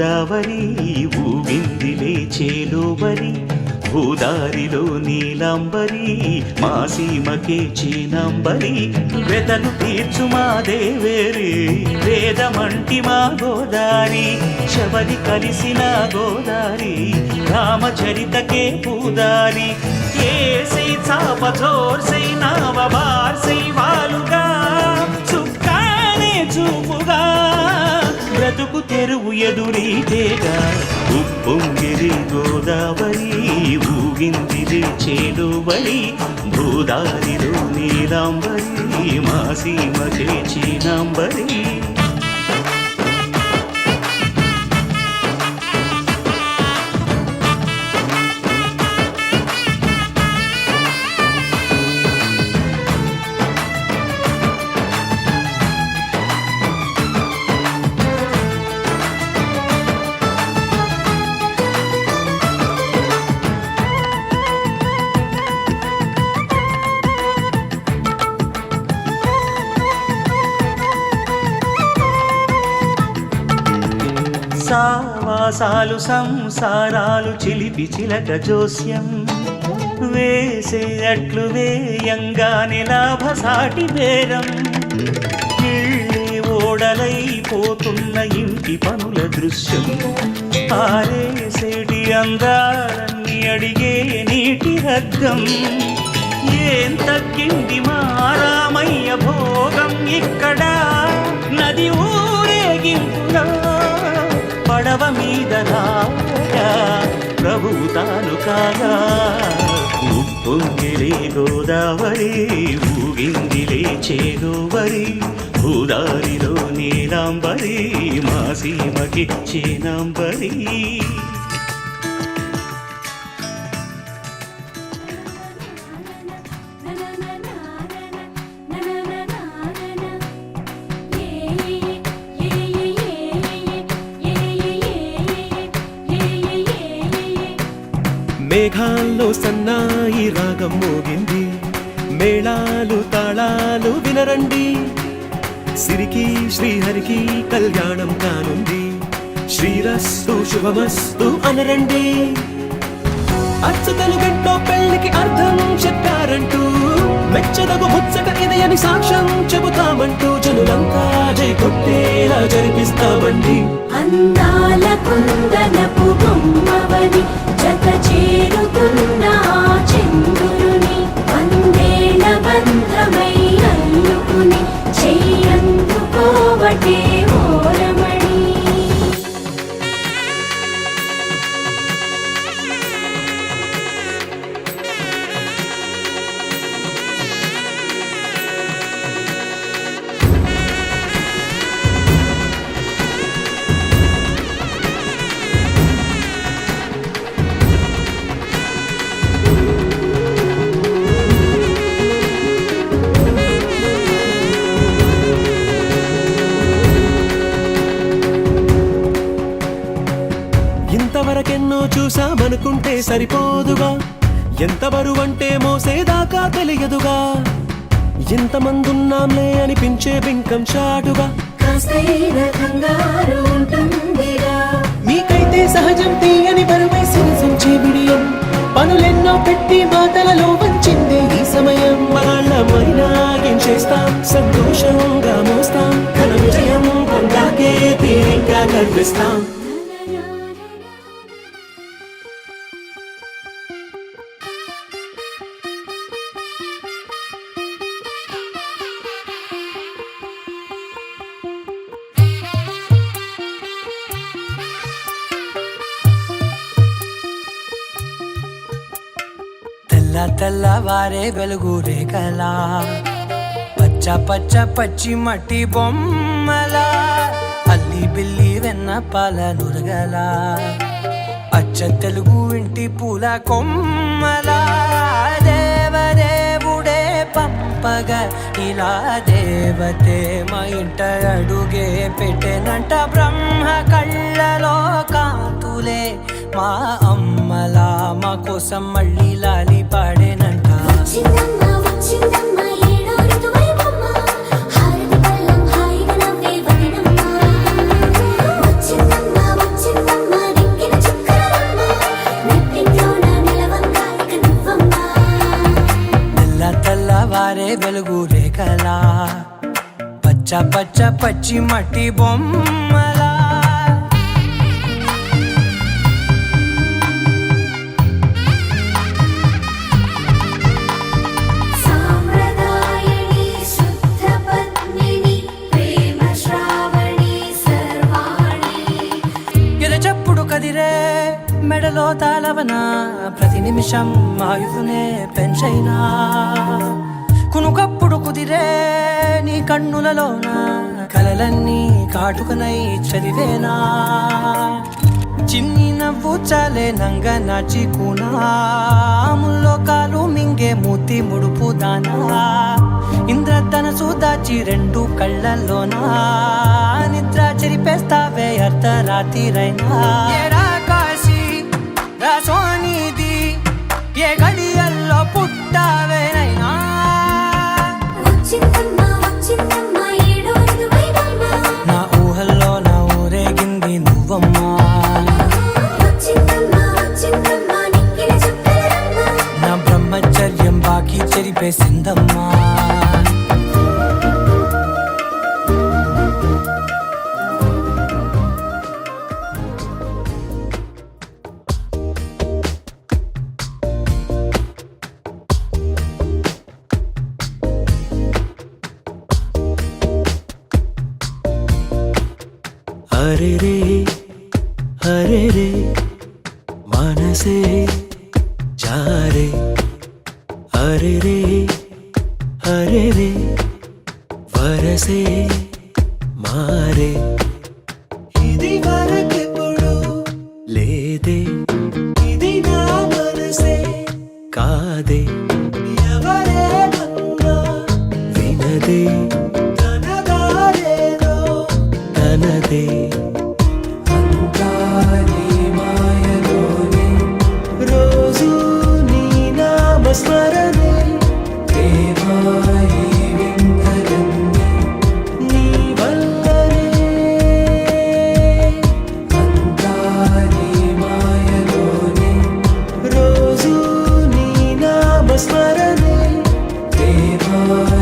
గోదావరి ఊగిందిలే చేలోబరి భూదారిలో నీలాంబరి మా సీమకే చీనాంబరి వెతలు తీర్చు మా దేవేరి వేదమంటి మా గోదారి శబరి కలిసిన గోదారి రామచరితకే పూదారి ఏసై చాప జోర్సై నావ బార్సై వాలుగా చుక్కానే చూపుగా బ్రతుకు తెరువు ఎదురీతేగా ఉప్పొంగిరి గోదావరి ఊగిందిరి చేలోబరి భూదారిలో నీలాంబరి మా సీమకే చీనాంబరి సావాసాలు సంసారాలు చిలిపి చిలక జోస్యం వేసేటట్లు వేయంగానే లాభసాటి బేరం ఇళ్ళే ఓడలైపోతున్న ఇంటి పనుల దృశ్యం ఆరేసేటి అందాలన్నీ అడిగే నీటి రగ్గం ఏం తగ్గింది మా రామయ్య భోగం ఇక్కడ నది ఊరేగింపులో పడవ మీద రాగా ప్రభువు తాను కాగా ఉప్పొంగిలే గోదావరి ఊగిందిలే చేలోబరి భూదారిలో నీలాంబరి మా సీమకి చీనాంబరి మేఘాల్లో సన్నాయి రాగం మోగింది మేళాలు తాళాలు వినరండి సిరికి శ్రీహరికి కళ్యాణం కానుంది శ్రీరస్తు శుభమస్తు అనరండి అచ్చుతలు గంటో పెళ్లికి అర్థం చెప్పారంటూ మెచ్చదగు ముచ్చట ఇది అని సాక్ష్యం చెబుతామంటూ జనులంతా జై కొట్టేలా జరిపిస్తామండి అందాల కుందనపు బొమ్మవని జత చేరుతున్న చంద్రుని వందేల బంధమై అల్లుకుని చెయ్యందుకోవటే ఓరమణి ఇంతవరకెన్నో చూసామనుకుంటే సరిపోదుగా ఎంత బరువంటే మోసేదాకా తెలియదుగా ఇంతమందున్నాంలే అనిపించే బింకం చాటుగా మీకైతే సహజం తీయని బరువై సిరిసించే బిడియం పనులెన్నో పెట్టి మాటలలో వంచిందే ఈ సమయం మగాళ్ళమైనా ఏం చేస్తాం సంతోషంగా మోస్తాం ఘన విజయం పొందాకే తీరిగ్గా కనిపిస్తాం తెల్లవారే వెలుగు రేఖలా పచ్చ పచ్చ పచ్చి మట్టి బొమ్మలా అల్లి బిల్లి వెన్న పాల నురగలా అచ్చ తెలుగు ఇంటి పూల కొమ్మలా దేవదేవుడే పంపగా ఇలా దేవతే మా ఇంట అడుగే పెట్టెనంట బ్రహ్మ కళ్ళలో కాంతులే మా అమ్మలా మా కోసం మళ్ళీ లాలి పాడేనంట వచ్చిందమ్మ అడుగు రేఖలా పచ్చ పచ్చ పచ్చి మట్టి బొమ్మలా సాంప్రదాయని శుద్ధ పద్మిని ప్రేమ శ్రావణి సర్వాణి ఎరచప్పుడు కదిరే మెడలో తాళవన ప్రతి నిమిషం ఆయుధునే పెంచైనా కునుకప్పుడు కుదిరే నీ కన్నులలోన కలలన్నీ కాటుకనై చదివేనా చిన్ని నవ్వు చాలే నంగ నాచి కూనాముల్లో కాలు మింగే మూతి ముడుపు దానా ఇంద్రధనసు దాచి రెండు కళ్ళల్లోనా నిద్ర చెరిపేస్తావే అర్ధరాత్రిరైనా ఏరా కాశీ రా సోనిది ఏ గడియల్లో పుట్టావేనైనా వచ్చిందమ్మ ఏడో ఋతువైవమ్మ నా ఊహల్లో నా ఊరేగింది నువ్వమ్మా వచ్చిందమ్మ నిక్కిన చుక్కలమ్మ నా బ్రహ్మచర్యం బాకీ చెరిపేసిందమ్మా అరే రే మనసే జారే అరే రే వరసే మారే ఇది వరకెప్పుడు లేదే ఇది నా మనసే కాదే ఎవరేమన్నా వినదే తనదారేదో తనదే రోజు నీ నామస్మరణే దేవాయి వింతలన్నీ నీ వల్లనే అంతా నీ మాయలోనే రోజు నీ నామస్మరణే దేవాయి